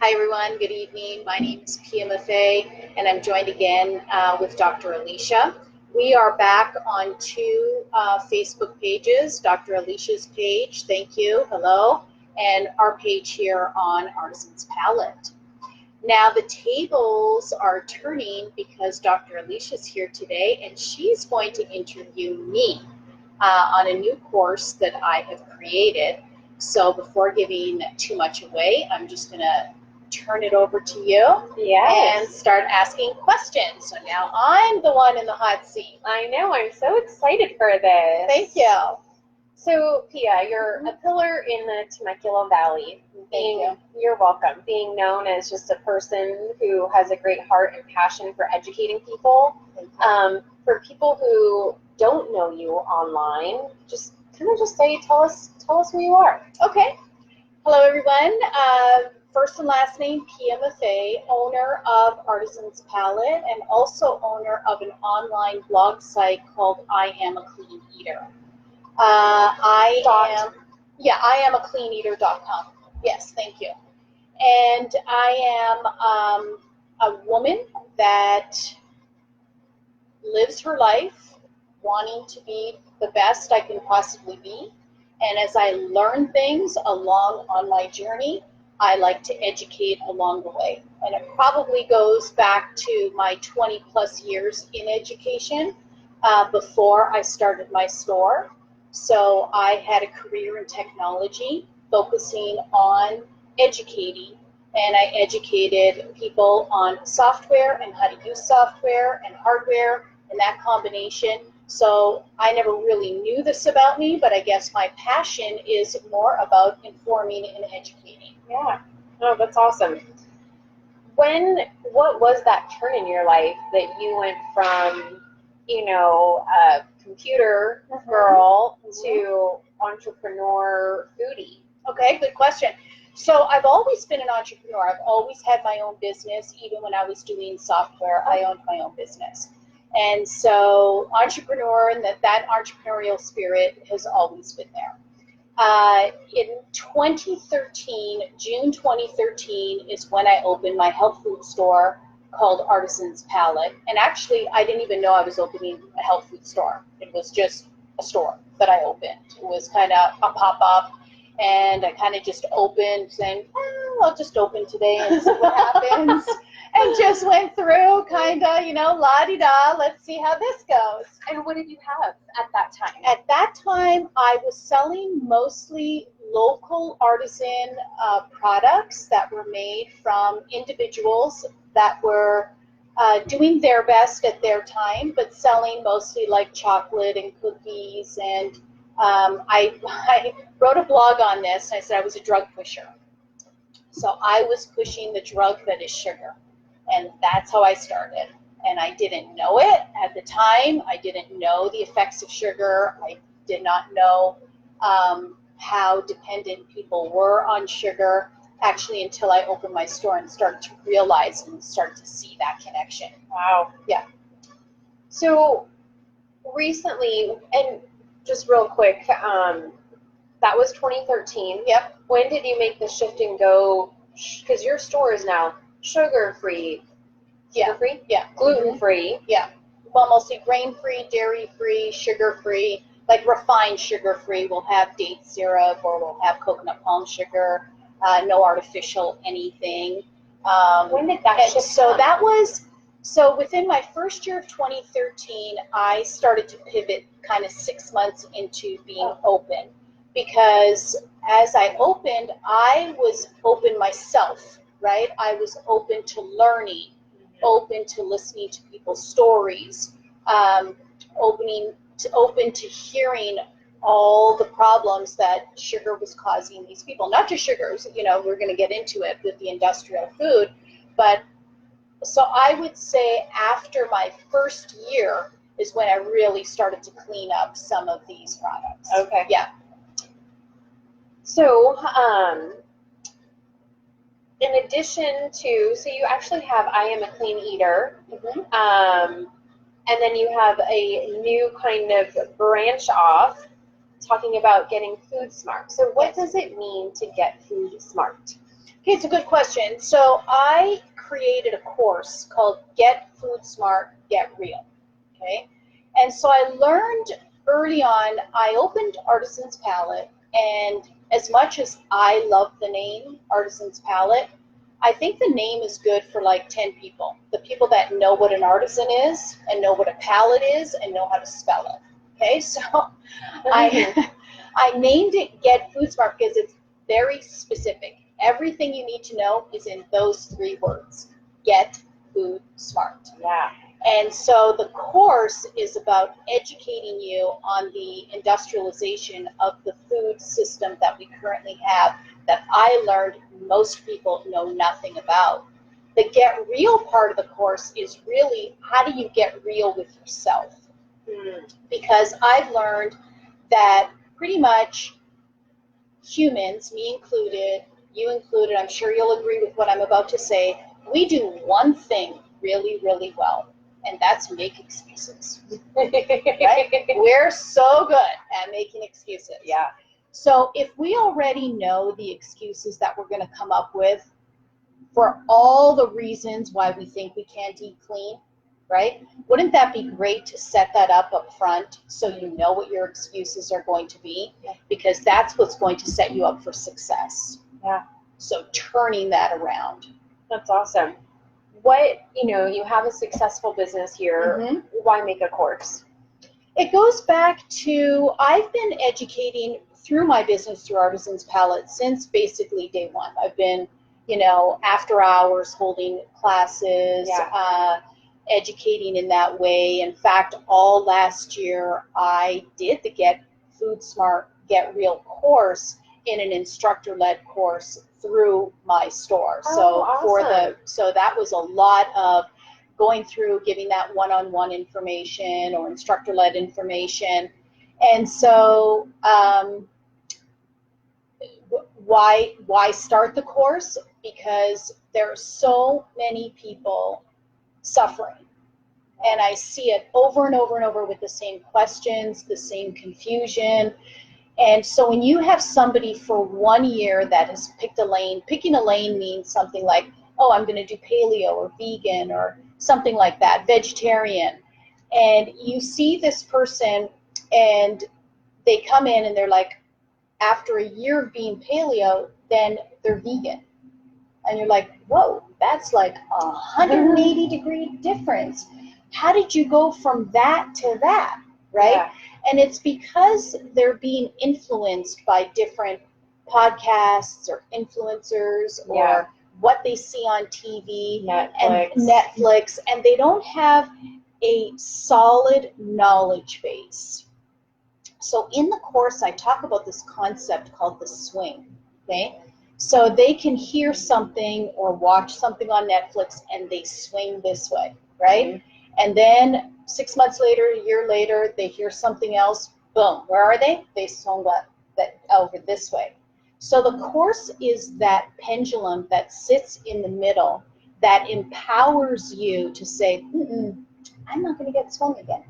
Hi everyone, good evening. My name is Pia and I'm joined again with Dr. Alisha. We are back on two Facebook pages, Dr. Alisha's page, thank you, hello, and our page here on Artisan's Palette. Now the tables are turning because Dr. Alisha's here today and she's going to interview me on a new course that I have created. So before giving too much away, I'm just going to turn it over to you and start asking questions. So now I'm the one in the hot seat. I know, I'm so excited for this. Thank you. So, Pia, you're a pillar in the Temecula Valley. Thank you. You're welcome. Being known as just a person who has a great heart and passion for educating people. For people who don't know you online, just tell us who you are. Okay. Hello, everyone. First and last name, Pia Maffei, owner of Artisan's Palette and also owner of an online blog site called I Am a Clean Eater. I am a cleaneater.com. Yes, thank you. And I am a woman that lives her life wanting to be the best I can possibly be. And as I learn things along on my journey, I like to educate along the way. And it probably goes back to my 20 plus years in education before I started my store. So I had a career in technology focusing on educating, and I educated people on software and how to use software and hardware and that combination. So I never really knew this about me, but I guess my passion is more about informing and educating. Yeah. Oh, that's awesome. What was that turn in your life that you went from, a computer girl to entrepreneur foodie? Okay, good question. So I've always been an entrepreneur. I've always had my own business. Even when I was doing software, I owned my own business. And so entrepreneur and that entrepreneurial spirit has always been there. In 2013, June 2013 is when I opened my health food store called Artisan's Palette. And actually, I didn't even know I was opening a health food store. It was just a store that I opened. It was kind of a pop-up. And I kind of just opened saying, I'll just open today and see what happens. And just went through kind of, la-di-da, let's see how this goes. And what did you have at that time? At that time, I was selling mostly local artisan products that were made from individuals that were doing their best at their time, but selling mostly like chocolate and cookies. And I wrote a blog on this. I said I was a drug pusher. So I was pushing the drug that is sugar. And that's how I started. And I didn't know it at the time. I didn't know the effects of sugar. I did not know how dependent people were on sugar, actually, until I opened my store and started to realize and start to see that connection. Wow. Yeah. So recently, and just real quick, that was 2013. Yep. When did you make the shift and go, because your store is now sugar-free. Sugar-free? Yeah. Gluten-free. Yeah. Well, mostly grain-free, dairy-free, sugar-free, like refined sugar-free. We'll have date syrup or we'll have coconut palm sugar, no artificial anything. When did that shift come? So within my first year of 2013, I started to pivot kind of 6 months into being open. Because as I opened, I was open myself, right? I was open to learning, open to listening to people's stories, open to hearing all the problems that sugar was causing these people. Not just sugars, we're going to get into it with the industrial food. But so I would say after my first year is when I really started to clean up some of these products. Okay. Yeah. So, in addition to, so you actually have I Am a Clean Eater, and then you have a new kind of branch off talking about getting food smart. So what does it mean to get food smart? Okay, it's a good question. So I created a course called Get Food Smart, Get Real. Okay, and so I learned early on. I opened Artisan's Palette, and as much as I love the name Artisan's Palette, I think the name is good for like 10 people. The people that know what an artisan is and know what a palette is and know how to spell it. Okay, so I named it Get Food Smart because it's very specific. Everything you need to know is in those 3 words. Get Food Smart. Yeah. And so the course is about educating you on the industrialization of the food system that we currently have that I learned most people know nothing about. The Get Real part of the course is really how do you get real with yourself? Because I've learned that pretty much humans, me included, you included, I'm sure you'll agree with what I'm about to say, we do one thing really, really well, and that's make excuses. Right? We're so good at making excuses. Yeah. So if we already know the excuses that we're going to come up with for all the reasons why we think we can't eat clean, right? Wouldn't that be great to set that up front so you know what your excuses are going to be? Because that's what's going to set you up for success. Yeah. So turning that around. That's awesome. What, you have a successful business here. Mm-hmm. Why make a course? It goes back to, I've been educating through my business through Artisan's Palette since basically day one. I've been, after hours holding classes, educating in that way. In fact, all last year, I did the Get Food Smart, Get Real course in an instructor-led course through my store. Awesome. So that was a lot of going through, giving that one-on-one information or instructor-led information. And so why start the course? Because there are so many people suffering. And I see it over and over and over with the same questions, the same confusion. And so when you have somebody for 1 year that has picked a lane, picking a lane means something like, oh, I'm going to do paleo or vegan or something like that, vegetarian. And you see this person and they come in and they're like, after a year of being paleo, then they're vegan. And you're like, whoa, that's like 180-degree difference. How did you go from that to that, right? Yeah. And it's because they're being influenced by different podcasts or influencers or what they see on TV, Netflix, and they don't have a solid knowledge base. So in the course, I talk about this concept called the swing, okay? So they can hear something or watch something on Netflix and they swing this way, right? Mm-hmm. And then 6 months later, a year later, they hear something else, boom, where are they? They swung that over this way. So the course is that pendulum that sits in the middle that empowers you to say, I'm not going to get swung again.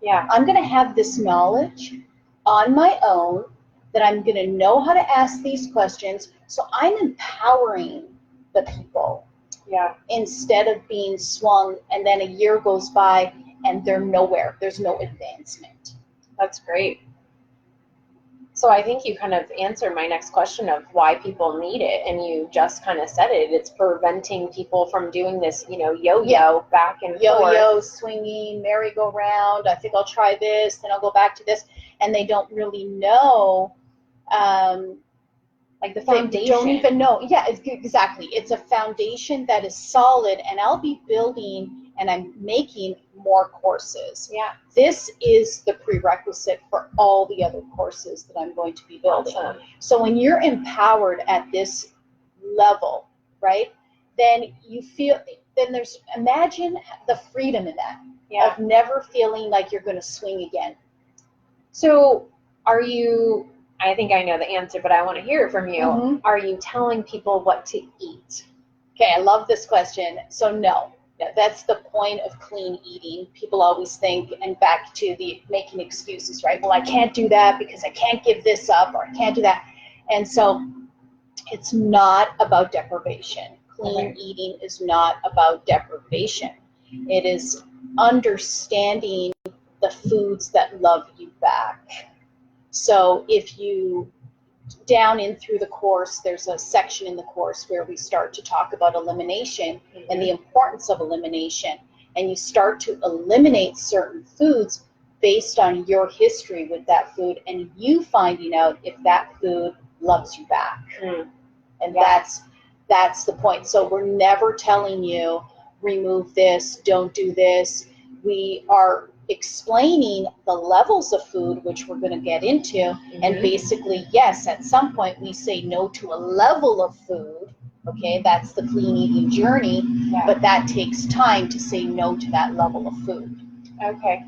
Yeah. I'm going to have this knowledge on my own, that I'm going to know how to ask these questions. So I'm empowering the people instead of being swung, and then a year goes by and they're nowhere. There's no advancement. That's great. So I think you kind of answered my next question of why people need it, and you just kind of said it. It's preventing people from doing this, yo-yo back and forth. Yo-yo, swinging, merry-go-round. I think I'll try this, then I'll go back to this. And they don't really know, like the foundation. They don't even know. Yeah, exactly. It's a foundation that is solid, and I'll be building and I'm making more courses. Yeah. This is the prerequisite for all the other courses that I'm going to be building. Awesome. So when you're empowered at this level, right, then you feel, then imagine the freedom in that of never feeling like you're going to swing again. So are you, I think I know the answer, but I want to hear it from you. Mm-hmm. Are you telling people what to eat? Okay, I love this question. So no, that's the point of clean eating. People always think, and back to the making excuses, right? Well, I can't do that because I can't give this up, or I can't do that. And so It's not about deprivation. Clean eating is not about deprivation. It is understanding the foods that love you back. So if you, down in through the course, there's a section in the course where we start to talk about elimination and the importance of elimination. And you start to eliminate certain foods based on your history with that food and you finding out if that food loves you back. And that's the point. So we're never telling you, remove this, don't do this. We are explaining the levels of food, which we're going to get into. And basically, yes, at some point we say no to a level of food. Okay, that's the clean eating journey. But that takes time to say no to that level of food. Okay.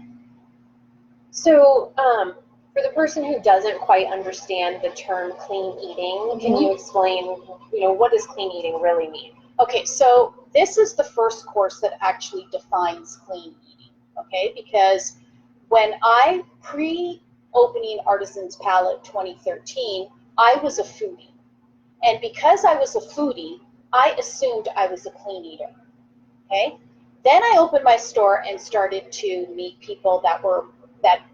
So, for the person who doesn't quite understand the term clean eating, can you explain, what does clean eating really mean? Okay, so this is the first course that actually defines clean eating, okay? Because when I, pre-opening Artisan's Palette 2013, I was a foodie. And because I was a foodie, I assumed I was a clean eater, okay? Then I opened my store and started to meet people that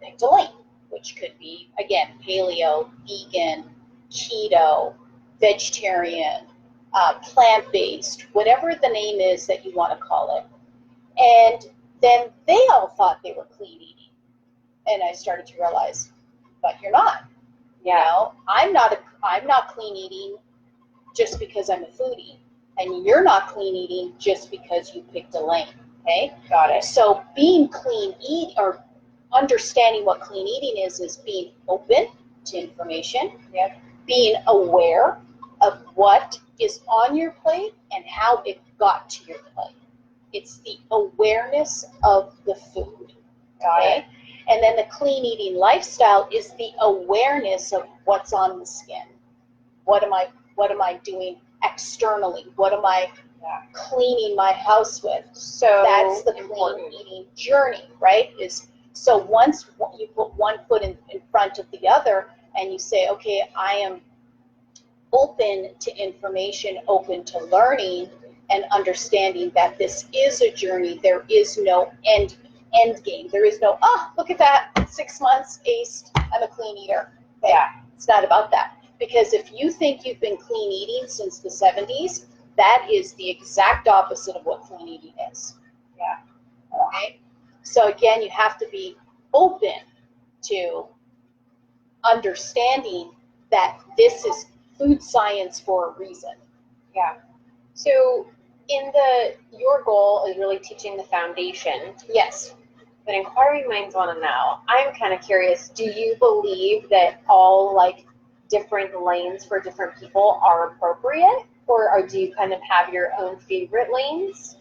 picked a lane, which could be, again, paleo, vegan, keto, vegetarian, plant-based, whatever the name is that you want to call it. And then they all thought they were clean eating. And I started to realize, but you're not. You know, I'm not clean eating just because I'm a foodie. And you're not clean eating just because you picked a lane. Okay? Got it. So being clean eat or understanding what clean eating is being open to information, being aware of what is on your plate and how it got to your plate. It's the awareness of the food. Okay? And then the clean eating lifestyle is the awareness of what's on the skin. What am I doing externally? What am I cleaning my house with? So that's the clean eating journey, right? So once you put one foot in front of the other and you say, okay, I am open to information, open to learning and understanding that this is a journey. There is no end game. There is no, look at that, 6 months, aced, I'm a clean eater. Okay? It's not about that. Because if you think you've been clean eating since the 70s, that is the exact opposite of what clean eating is. Okay? So again, you have to be open to understanding that this is food science for a reason. So your goal is really teaching the foundation. Yes. But inquiring minds want to know. I'm kind of curious, do you believe that all different lanes for different people are appropriate? Or do you kind of have your own favorite lanes?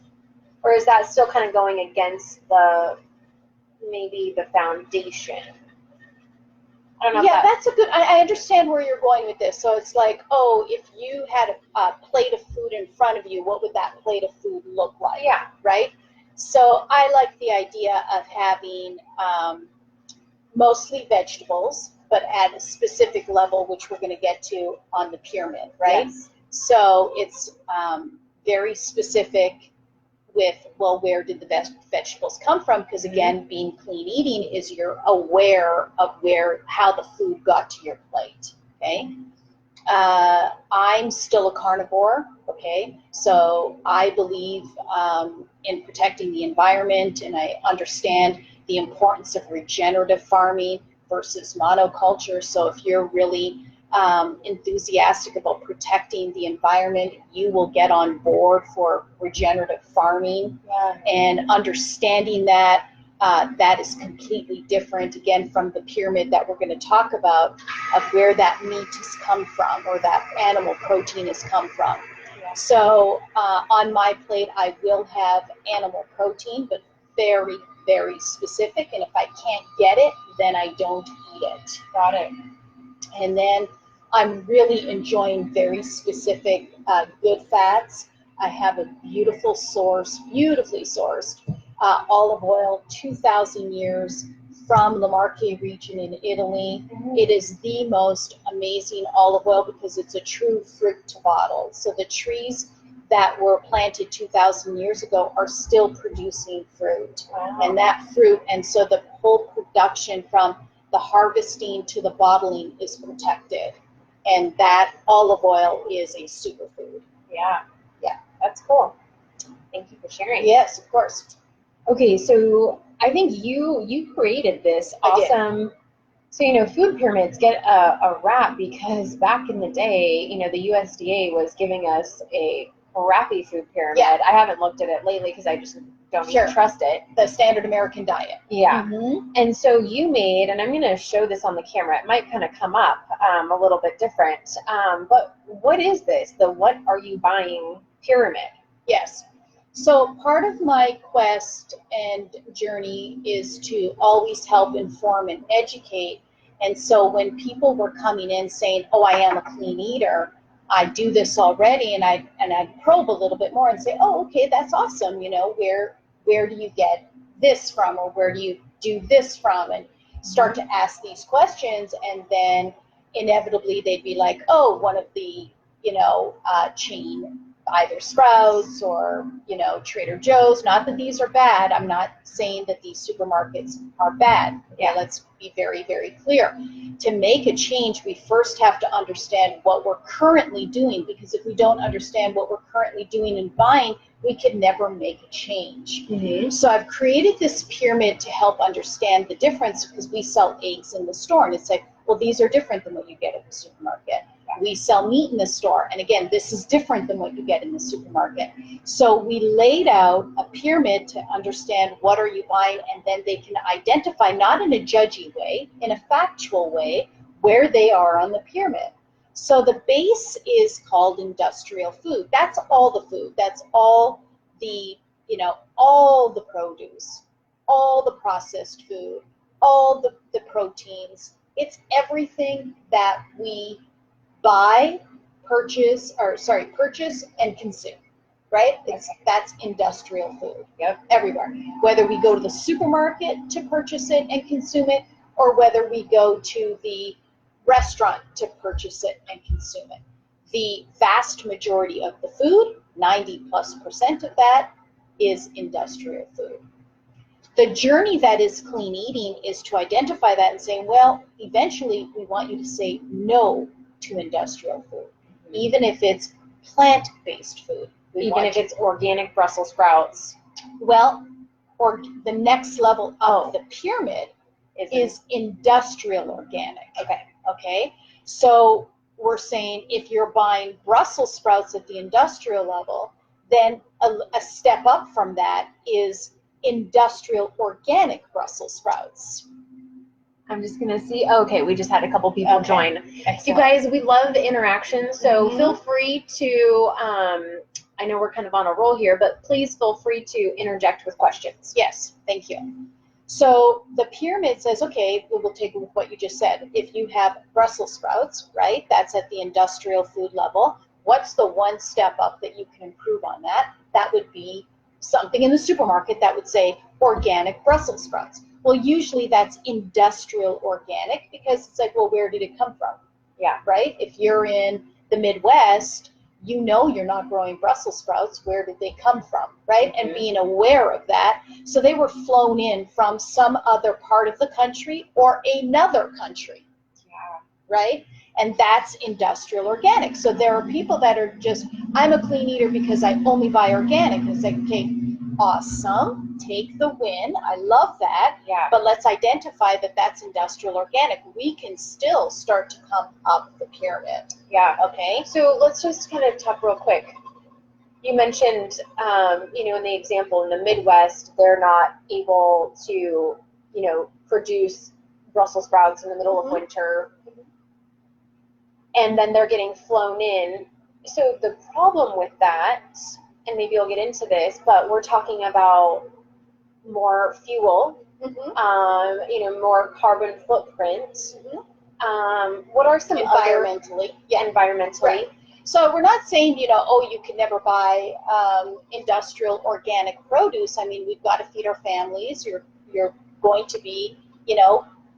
Or is that still kind of going against maybe the foundation? I don't know. Yeah, that's a good, I understand where you're going with this. So it's like, if you had a plate of food in front of you, what would that plate of food look like? Right? So I like the idea of having mostly vegetables, but at a specific level, which we're going to get to on the pyramid, right? Yes. So it's very specific with, where did the vegetables come from? Because again, being clean eating is you're aware of how the food got to your plate, okay? I'm still a carnivore, okay? So I believe in protecting the environment, and I understand the importance of regenerative farming versus monoculture. So if you're really enthusiastic about protecting the environment, you will get on board for regenerative farming. And understanding that that is completely different, again, from the pyramid that we're going to talk about, of where that meat has come from or that animal protein has come from. So on my plate, I will have animal protein, but very, very specific. And if I can't get it, then I don't eat it. Got it. And then I'm really enjoying very specific good fats. I have a beautifully sourced olive oil, 2,000 years, from the Marche region in Italy. It is the most amazing olive oil because it's a true fruit to bottle. So the trees that were planted 2,000 years ago are still producing fruit. Wow. And that fruit, and so the whole production from the harvesting to the bottling is protected. And that olive oil is a superfood. Yeah. Yeah. That's cool. Thank you for sharing. Yes, of course. Okay, so I think you created this awesome. So, food pyramids get a rap because back in the day, the USDA was giving us a crappy food pyramid. Yeah. I haven't looked at it lately because I just don't even trust it. The standard American diet. Yeah. And so you made, and I'm going to show this on the camera. It might kind of come up a little bit different. But what is this? The What Are You Buying pyramid? Yes. So part of my quest and journey is to always help inform and educate. And so when people were coming in saying, oh, I am a clean eater, I do this already, and I'd probe a little bit more and say, oh, okay, that's awesome. Where do you get this from, or where do you do this from? And start to ask these questions, and then inevitably they'd be like, oh, one of the chain, either Sprouts or Trader Joe's. Not that these are bad. I'm not saying that these supermarkets are bad. Yeah, let's be very, very clear. To make a change, we first have to understand what we're currently doing, because if we don't understand what we're currently doing and buying, we could never make a change. So I've created this pyramid to help understand the difference, because we sell eggs in the store, and it's like, well, these are different than what you get at the supermarket. We sell meat in the store, and again, this is different than what you get in the supermarket. So we laid out a pyramid to understand what are you buying, and then they can identify, not in a judgy way, in a factual way, where they are on the pyramid. So the base is called industrial food. That's all the food. That's all the, all the produce, all the processed food, all the proteins. It's everything that we buy, purchase and consume, right? That's industrial food. Yep. Everywhere. Whether we go to the supermarket to purchase it and consume it, or whether we go to the restaurant to purchase it and consume it. The vast majority of the food, 90+% of that, is industrial food. The journey that is clean eating is to identify that and saying, well, eventually we want you to say no to industrial food, even if it's plant-based food. Even if it's organic Brussels sprouts. Well, or the next level of the pyramid is industrial organic. Okay. So we're saying if you're buying Brussels sprouts at the industrial level, then a step up from that is industrial organic Brussels sprouts. I'm just going to see. Okay, we just had a couple people join. Excellent. You guys, we love interaction, so feel free to, I know we're kind of on a roll here, but please feel free to interject with questions. Yes, thank you. So the pyramid says, okay, we'll take what you just said. If you have Brussels sprouts, right, that's at the industrial food level. What's the one step up that you can improve on that? That would be something in the supermarket that would say organic Brussels sprouts. Well, usually that's industrial organic, because it's like, well, where did it come from? Yeah, right? If you're in the Midwest, you're not growing Brussels sprouts. Where did they come from, right? And being aware of that. So they were flown in from some other part of the country or another country, right? And that's industrial organic. So there are people that are just, I'm a clean eater because I only buy organic. And it's like, okay, awesome, take the win. I love that. Yeah. But let's identify that that's industrial organic. We can still start to come up the pyramid. Yeah. Okay. So let's just kind of talk real quick. You mentioned, in the example in the Midwest, they're not able to, produce Brussels sprouts in the middle of winter. And then they're getting flown in. So the problem with that, and maybe you'll get into this, but we're talking about more fuel, more carbon footprint. What are some environmentally? Environmentally. Right. So we're not saying, you can never buy industrial organic produce. I mean, we've got to feed our families. You're going to be,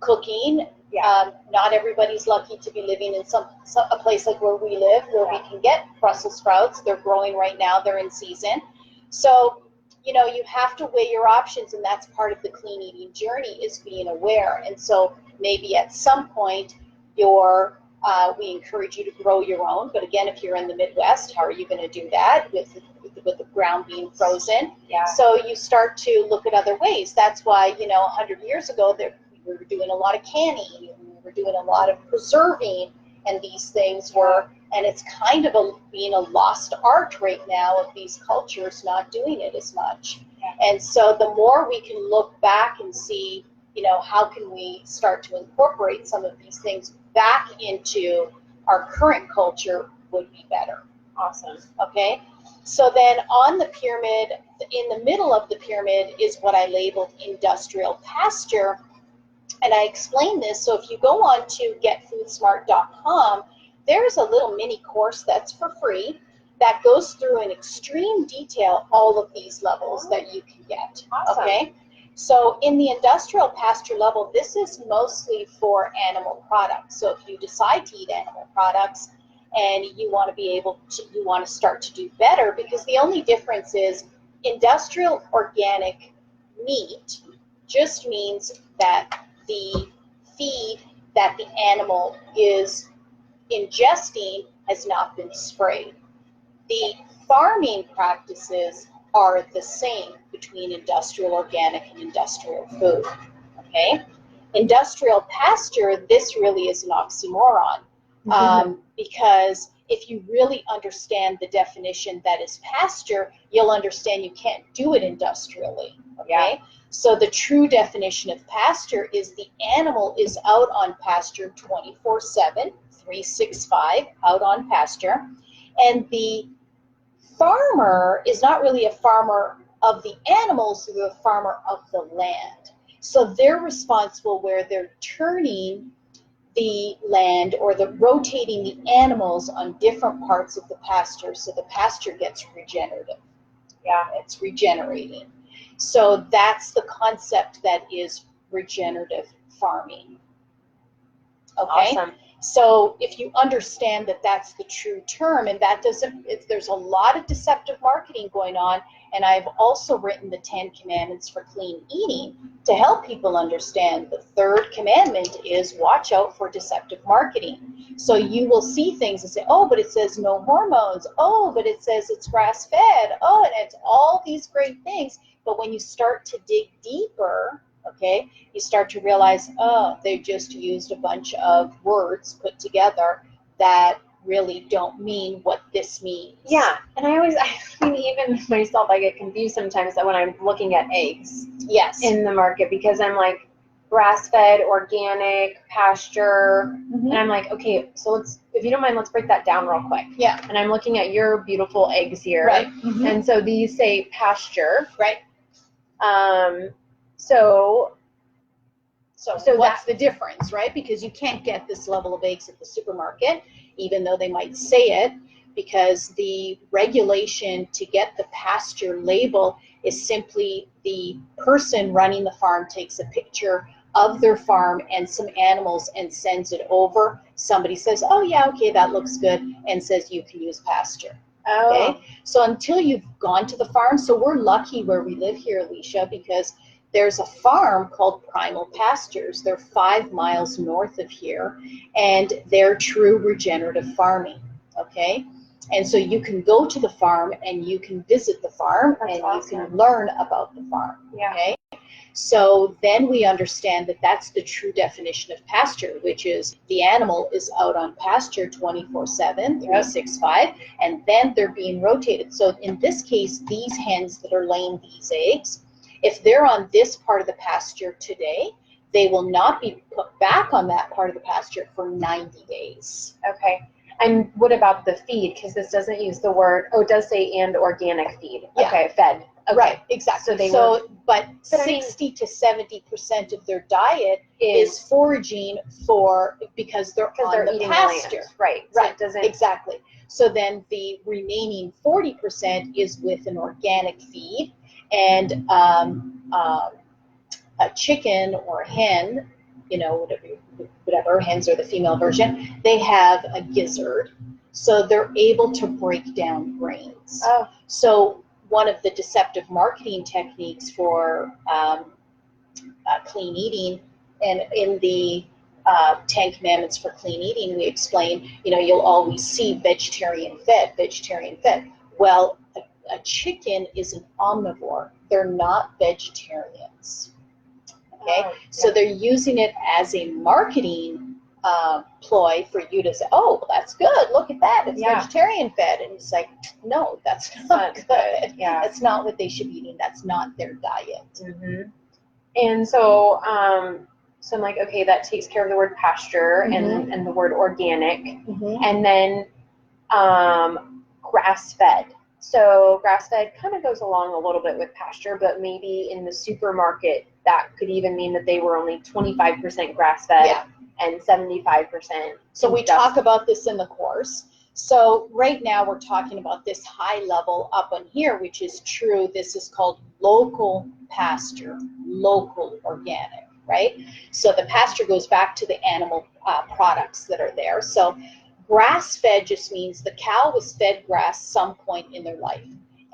cooking. Yeah. Not everybody's lucky to be living in a place like where we live, where we can get Brussels sprouts. They're growing right now. They're in season. So, you have to weigh your options, and that's part of the clean eating journey, is being aware. And so maybe at some point we encourage you to grow your own. But again, if you're in the Midwest, how are you going to do that with the ground being frozen? Yeah. So you start to look at other ways. That's why, 100 years ago, we were doing a lot of canning, and we were doing a lot of preserving, and these things were, and it's kind of being a lost art right now of these cultures not doing it as much. Yeah. And so the more we can look back and see, how can we start to incorporate some of these things back into our current culture would be better. Awesome. Okay. So then on the pyramid, in the middle of the pyramid is what I labeled industrial pasture. And I explain this. So if you go on to getfoodsmart.com, there's a little mini course that's for free that goes through in extreme detail all of these levels that you can get. Awesome. Okay. So in the industrial pasture level, this is mostly for animal products. So if you decide to eat animal products and you want to start to do better, because the only difference is industrial organic meat just means that the feed that the animal is ingesting has not been sprayed. The farming practices are the same between industrial organic and industrial food. Okay? Industrial pasture, this really is an oxymoron, because if you really understand the definition that is pasture, you'll understand you can't do it industrially. Okay? Yeah. So the true definition of pasture is the animal is out on pasture 24/7, 365, out on pasture, and the farmer is not really a farmer of the animals, they're a farmer of the land. So they're responsible where they're turning the land or rotating the animals on different parts of the pasture, so the pasture gets regenerative. Yeah, it's regenerating. So that's the concept that is regenerative farming. Okay. Awesome. So if you understand that that's the true term, and that doesn't, there's a lot of deceptive marketing going on, and I've also written the 10 commandments for clean eating to help people understand. The third commandment is watch out for deceptive marketing. So you will see things and say, oh, but it says no hormones. Oh, but it says it's grass-fed. Oh, and it's all these great things. But when you start to dig deeper, okay, you start to realize, oh, they just used a bunch of words put together that really don't mean what this means. Yeah, and I mean, even myself, I get confused sometimes that when I'm looking at eggs. Yes. In the market, because I'm like, grass-fed, organic, pasture, and I'm like, okay, so if you don't mind, let's break that down real quick. Yeah. And I'm looking at your beautiful eggs here. Right. And so these say pasture. Right. So what's the difference, right? Because you can't get this level of eggs at the supermarket, even though they might say it, because the regulation to get the pasture label is simply the person running the farm takes a picture of their farm and some animals and sends it over. Somebody says, oh yeah, okay, that looks good, and says you can use pasture. Oh. Okay, so until you've gone to the farm, so we're lucky where we live here, Alisha, because there's a farm called Primal Pastures. They're 5 miles north of here, and they're true regenerative farming, okay? And so you can go to the farm and you can visit the farm. That's and awesome. You can learn about the farm, okay? So then we understand that that's the true definition of pasture, which is the animal is out on pasture 24/7, 365, and then they're being rotated. So in this case, these hens that are laying these eggs, if they're on this part of the pasture today, they will not be put back on that part of the pasture for 90 days. Okay. And what about the feed? Because this doesn't use the word, it does say and organic feed. Yeah. Okay, fed. Okay. Right, exactly. But 60 to 70% of their diet is foraging because they're on the pasture. Right. So right. It doesn't, exactly. So then the remaining 40% is with an organic feed, and a chicken or a hen, whatever, hens are the female version, they have a gizzard. So they're able to break down grains. Oh. So one of the deceptive marketing techniques for clean eating, and in the 10 Commandments for Clean Eating, we explain, you'll always see vegetarian fed. Well, a chicken is an omnivore. They're not vegetarians. Okay, so they're using it as a marketing ploy for you to say, oh, well, that's good. Look at that. It's vegetarian fed. And it's like, no, that's not good. Yeah. That's not what they should be eating. That's not their diet. Mm-hmm. And so, so I'm like, okay, that takes care of the word pasture and the word organic. Mm-hmm. And then grass-fed. So grass-fed kind of goes along a little bit with pasture, but maybe in the supermarket, that could even mean that they were only 25% grass-fed and 75%. So we talk about this in the course. So right now we're talking about this high level up on here, which is true. This is called local pasture, local organic, right? So the pasture goes back to the animal products that are there. So grass-fed just means the cow was fed grass some point in their life.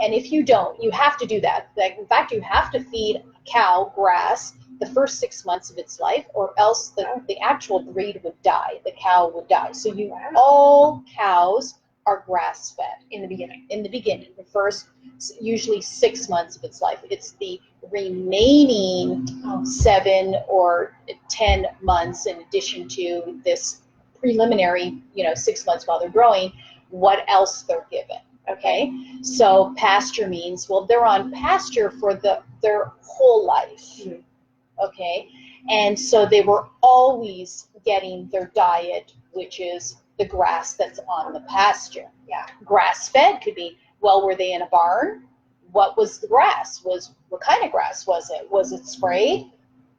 And if you don't, you have to do that. In fact, you have to feed a cow grass the first 6 months of its life, or else the actual breed would die. The cow would die. So all cows are grass-fed in the beginning. In the beginning, the first usually 6 months of its life. It's the remaining 7 or 10 months, in addition to this preliminary, 6 months while they're growing, what else they're given. Okay, so pasture means, well, they're on pasture for their whole life. Mm-hmm. Okay, and so they were always getting their diet, which is the grass that's on the pasture. Yeah. Grass-fed could be, well, were they in a barn? What was the grass? What kind of grass was it? Was it sprayed?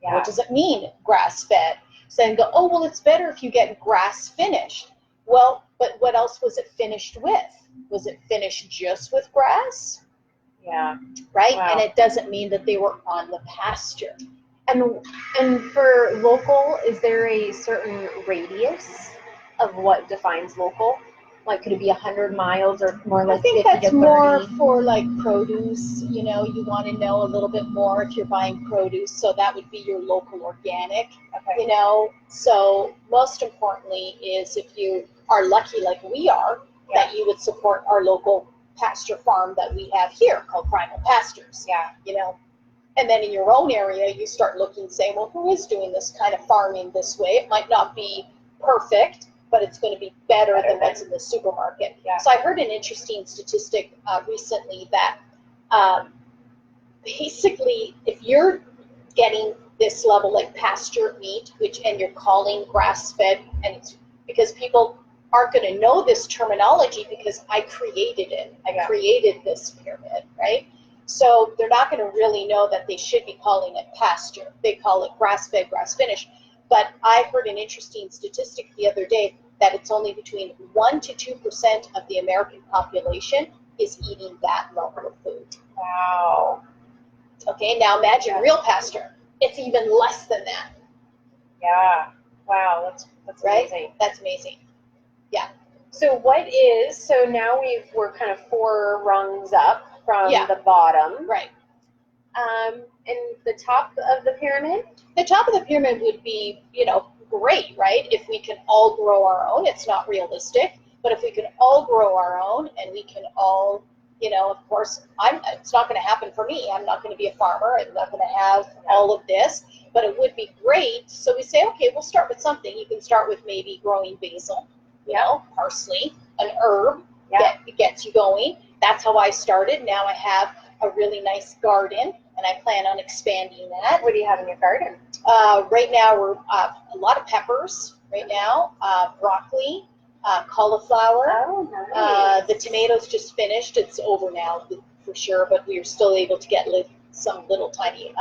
Yeah. What does it mean, grass-fed? So then go, oh, well, it's better if you get grass finished. Well, but what else was it finished with? Was it finished just with grass? Yeah. Right? Wow. And it doesn't mean that they were on the pasture. And for local, is there a certain radius of what defines local? Like, could it be 100 miles or more like 50 to 30? I think that's more for like produce. You want to know a little bit more if you're buying produce. So that would be your local organic. Okay. So most importantly is if you are lucky like we are, that you would support our local pasture farm that we have here called Primal Pastures. Yeah. And then in your own area, you start looking, saying, well, who is doing this kind of farming this way? It might not be perfect, but it's going to be better than what's in the supermarket. Yeah. So I heard an interesting statistic recently that basically if you're getting this level like pasture meat, and you're calling grass-fed, and it's because people aren't going to know this terminology because I created it. I created this pyramid, right? So they're not going to really know that they should be calling it pasture. They call it grass-fed, grass-finished. But I heard an interesting statistic the other day that it's only between 1% to 2% of the American population is eating that level of food. Wow. Okay, now imagine real pasture. It's even less than that. Yeah. Wow, that's right? Amazing. That's amazing. Yeah. So so now we're kind of 4 rungs up from the bottom. Right. And the top of the pyramid? The top of the pyramid would be, great, right? If we can all grow our own. It's not realistic, but if we can all grow our own and we can all, of course, it's not going to happen for me. I'm not going to be a farmer. I'm not going to have all of this, but it would be great. So we say, okay, we'll start with something. You can start with maybe growing basil, parsley, an herb that gets you going. That's how I started. Now I have a really nice garden, and I plan on expanding that. What do you have in your garden? Right now, we're a lot of peppers. Right now, broccoli, cauliflower. Oh, nice. The tomatoes just finished. It's over now for sure, but we are still able to get some little tiny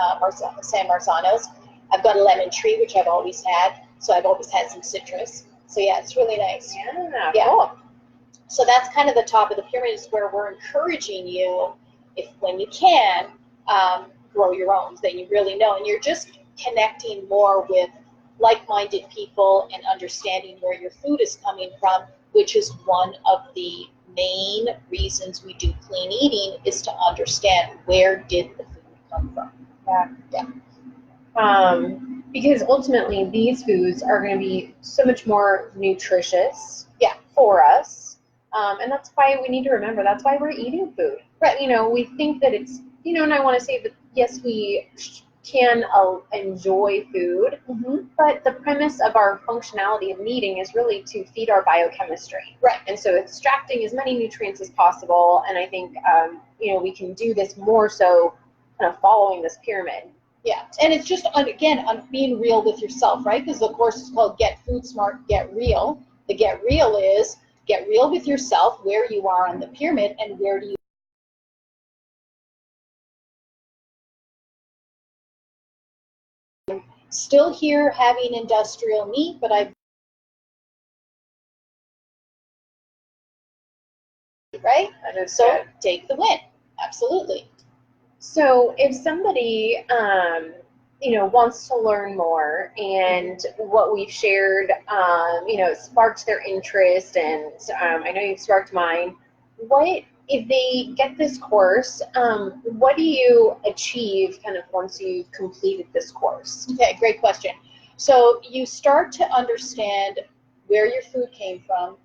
San Marzanos. I've got a lemon tree, which I've always had, so I've always had some citrus. So yeah, it's really nice. Yeah. Cool. So that's kind of the top of the pyramid, is where we're encouraging you, when you can, grow your own, then you really know. And you're just connecting more with like-minded people and understanding where your food is coming from, which is one of the main reasons we do clean eating, is to understand where did the food come from. Because ultimately these foods are going to be so much more nutritious for us. And that's why we need to remember, that's why we're eating food. Right. You know, we think that it's, you know, and I want to say that, yes, we can enjoy food, but the premise of our functionality of eating is really to feed our biochemistry. Right. And so extracting as many nutrients as possible. And I think, you know, we can do this more so kind of following this pyramid. Yeah, and it's just, again, being real with yourself, right? Because the course is called Get Food Smart, Get Real. The Get Real is get real with yourself, where you are on the pyramid, and where do you still here having industrial meat, but right? So good. Take the win. Absolutely. So if somebody, you know, wants to learn more, and what we've shared, you know, sparked their interest, and I know you've sparked mine, what, if they get this course, what do you achieve kind of once you've completed this course? Okay, great question. So you start to understand where your food came from,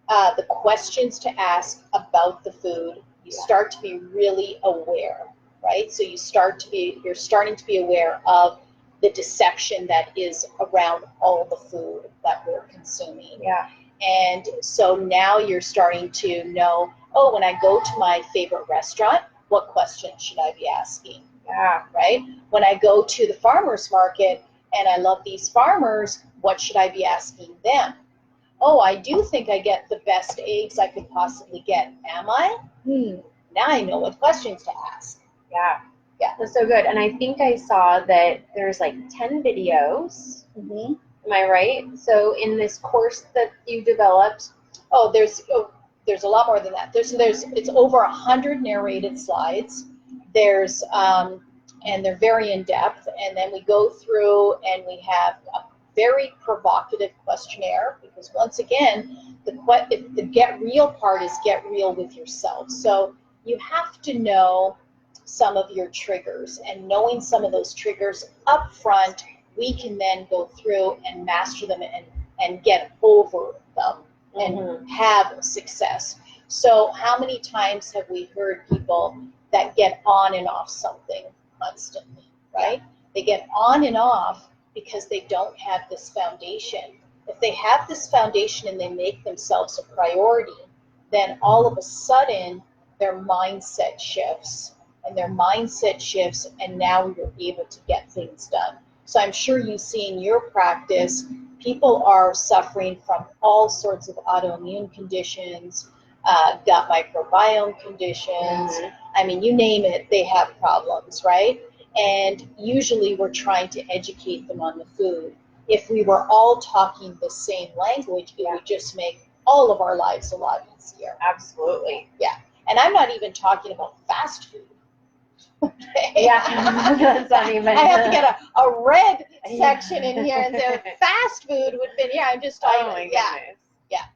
the questions to ask about the food. You start to be really aware, right? So you're starting to be aware of the deception that is around all the food that we're consuming. Yeah. And so now you're starting to know, oh, when I go to my favorite restaurant, what questions should I be asking? Yeah. Right? When I go to the farmer's market and I love these farmers, what should I be asking them? Oh, I do think I get the best eggs I could possibly get. Am I? Now I know what questions to ask. Yeah. Yeah, that's so good. And I think I saw that there's like 10 videos. Am I right? So in this course that you developed, there's a lot more than that. It's over 100 narrated slides. There's and they're very in depth. And then we go through and we have a very provocative questionnaire, because once again, the get real part is get real with yourself. So you have to know some of your triggers, and knowing some of those triggers up front, we can then go through and master them and get over them and have success. So how many times have we heard people that get on and off something constantly, right? They get on and off because they don't have this foundation. If they have this foundation and they make themselves a priority, then all of a sudden their mindset shifts. And their mindset shifts, and now you're able to get things done. So I'm sure you see in your practice, people are suffering from all sorts of autoimmune conditions, gut microbiome conditions. I mean, you name it, they have problems, right? And usually we're trying to educate them on the food. If we were all talking the same language, it would just make all of our lives a lot easier. Absolutely. Yeah. And I'm not even talking about fast food. Okay. Yeah, that's not even. I have to get a red section in here and say fast food would be. Yeah, I'm just talking. Oh my goodness.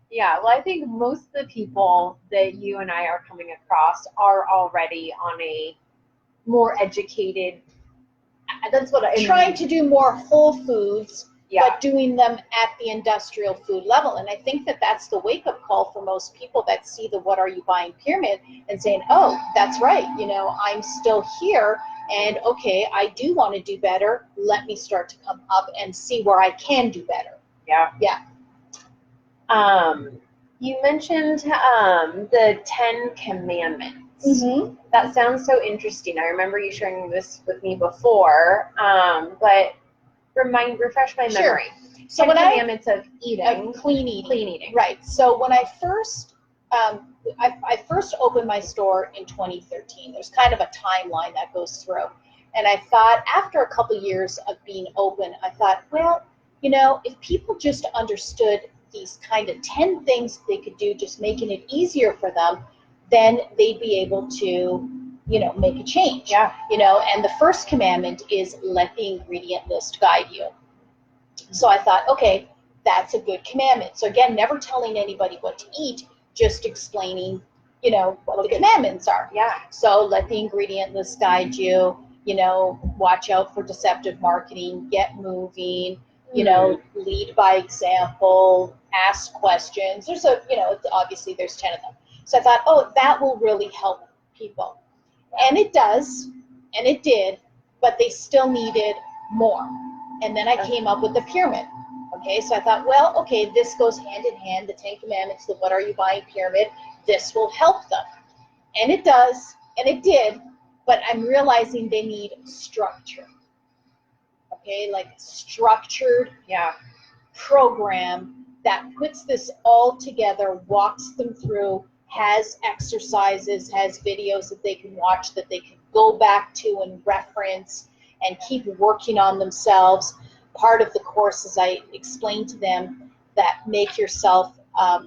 Yeah. Well, I think most of the people that you and I are coming across are already on a more educated. That's what I'm trying to do more whole foods. But doing them at the industrial food level. And I think that that's the wake-up call for most people that see the what are you buying pyramid and saying, oh, that's right, you know, I'm still here, and okay, I do want to do better. Let me start to come up and see where I can do better. Yeah. You mentioned the 10 Commandments. That sounds so interesting. I remember you sharing this with me before, but refresh my memory. So 10 Commandments of eating. Clean eating. Clean eating. Right. So when I first, I first opened my store in 2013. There's kind of a timeline that goes through. And I thought, after a couple years of being open, I thought, well, you know, if people just understood these kind of 10 things they could do, just making it easier for them, then they'd be able to make a change. Yeah. And the first commandment is let the ingredient list guide you. So I thought, okay, that's a good commandment. So again, never telling anybody what to eat, just explaining, what the commandments are. Yeah. So let the ingredient list guide you, watch out for deceptive marketing, get moving, lead by example, ask questions. There's obviously there's 10 of them. So I thought, oh, that will really help people. And it does, and it did, but they still needed more. And then I came up with the pyramid. Okay, so I thought, well, okay, this goes hand in hand, the 10 commandments, the what are you buying pyramid, this will help them. And it does, and it did, but I'm realizing they need structure. Okay, like structured program that puts this all together, walks them through, has exercises, has videos that they can watch, that they can go back to and reference and keep working on themselves. Part of the course is I explain to them that make yourself a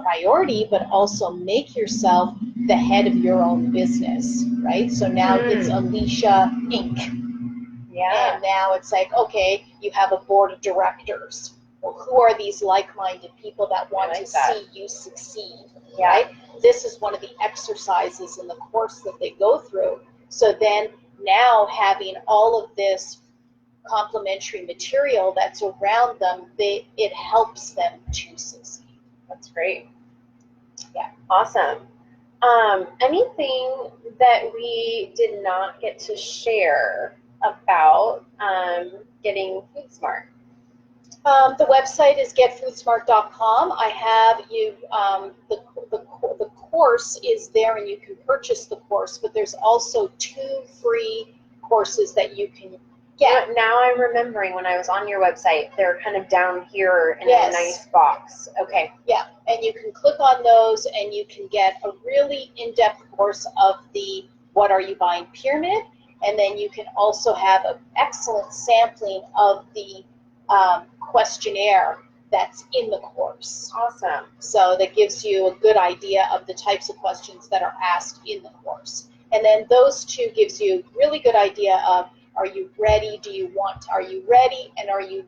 priority, but also make yourself the head of your own business, right? So now it's Alisha Inc. Yeah. And now it's like, okay, you have a board of directors. Well, who are these like-minded people that want to see you succeed, right? This is one of the exercises in the course that they go through. So then now having all of this complementary material that's around them, it helps them to succeed. That's great. Yeah. Awesome. Anything that we did not get to share about getting food smart? The website is getfoodsmart.com. I have the course is there, and you can purchase the course, but there's also 2 free courses that you can get. Now I'm remembering when I was on your website, they're kind of down here in a nice box. Okay. Yeah, and you can click on those, and you can get a really in-depth course of the What Are You Buying pyramid, and then you can also have an excellent sampling of the questionnaire that's in the course. Awesome. So that gives you a good idea of the types of questions that are asked in the course. And then those 2 gives you a really good idea of, are you ready? Are you ready? And are you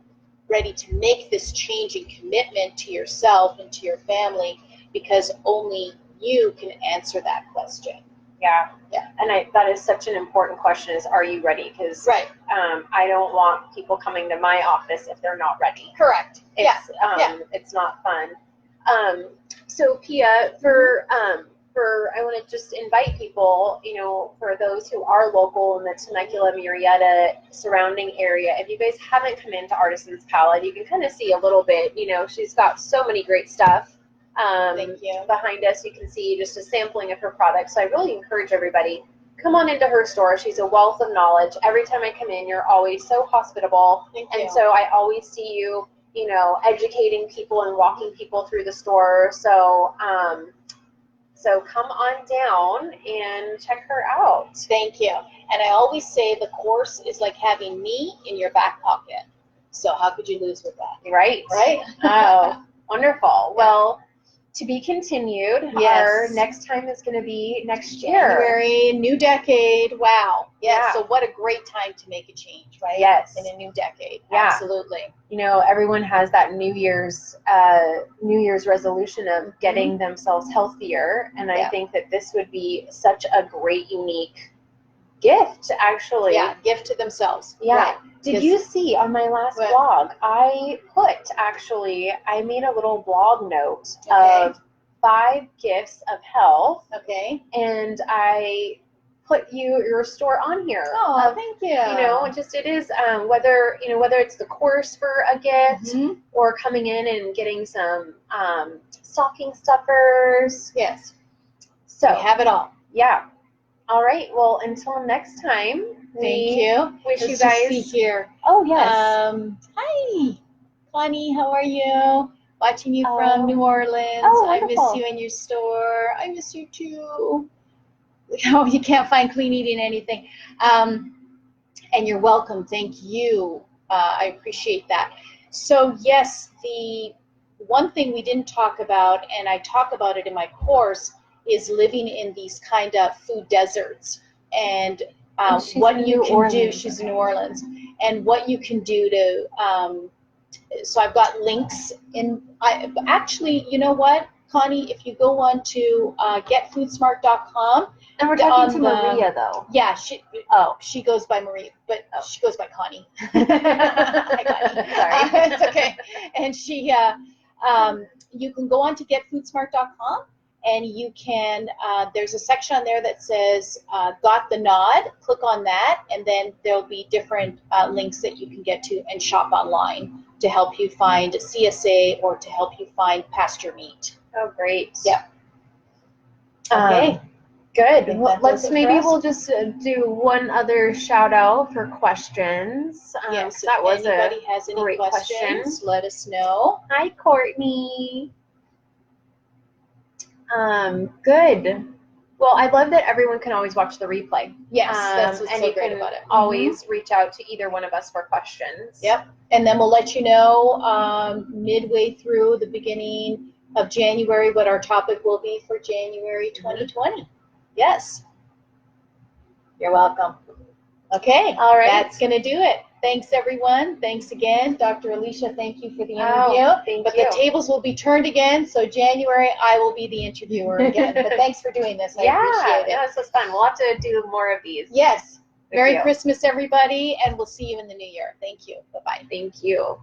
ready to make this change and commitment to yourself and to your family? Because only you can answer that question. Yeah. Yeah. And that is such an important question, is are you ready? Because I don't want people coming to my office if they're not ready. Correct. It's not fun. So Pia, for I want to just invite people, for those who are local in the Temecula, Murrieta surrounding area, if you guys haven't come into Artisan's Palette, you can kind of see a little bit, she's got so many great stuff. Thank you. Behind us, you can see just a sampling of her products. So I really encourage everybody, come on into her store. She's a wealth of knowledge. Every time I come in, you're always so hospitable. Thank you. And so I always see you, educating people and walking people through the store. So, so come on down and check her out. Thank you. And I always say the course is like having me in your back pocket. So how could you lose with that? Right. Oh, wonderful. Well, to be continued. Yes. Our next time is going to be next year. January, new decade. Wow. Yes. Yeah. So what a great time to make a change, right? Yes. In a new decade. Yeah. Absolutely. Everyone has that New Year's resolution of getting themselves healthier, and I think that this would be such a great, unique gift, actually. Yeah. Gift to themselves. Yeah. Right. Did you see on my last blog, I made a little blog note of 5 gifts of health. Okay. And I put your store on here. Oh, thank you. It is, whether it's the course for a gift or coming in and getting some stocking stuffers. Yes. So we have it all. Yeah. All right. Well, until next time. Thank you. Wish Let's you guys. Just see here. Oh yes. Hi, Connie. How are you? Watching you from New Orleans. Oh, I wonderful. miss you in your store. I miss you too. Oh, you can't find clean eating anything. And you're welcome. Thank you. I appreciate that. So yes, the one thing we didn't talk about, and I talk about it in my course, is living in these kind of food deserts and she's what in you New can do. Orleans, She's in okay. New Orleans, and what you can do to. So I've got links in. Actually, you know what, Connie? If you go on to getfoodsmart.com. And we're talking to Maria, though. Yeah, Oh. she goes by Marie, but she goes by Connie. Hi, Connie. Sorry. It's okay. And she, you can go on to getfoodsmart.com, and you can, there's a section on there that says, got the nod. Click on that, and then there'll be different links that you can get to and shop online to help you find CSA or to help you find pasture meat. Oh, great. Yeah. Okay. Good. Well, we'll just do one other shout out for questions. Yes, that if was anybody has any great questions, let us know. Hi, Courtney. Good. Well, I love that everyone can always watch the replay. Yes, that's what's and so you great can about it. always reach out to either one of us for questions. Yep. And then we'll let you know midway through the beginning of January what our topic will be for January 2020. Yes. You're welcome. Okay. All right. That's going to do it. Thanks, everyone. Thanks again. Dr. Alisha, thank you for the interview. Thank but you. The tables will be turned again, so January I will be the interviewer again. But thanks for doing this. I appreciate it. Yeah, this was fun. We'll have to do more of these. Yes. Merry you. Christmas, everybody, and we'll see you in the new year. Thank you. Bye-bye. Thank you.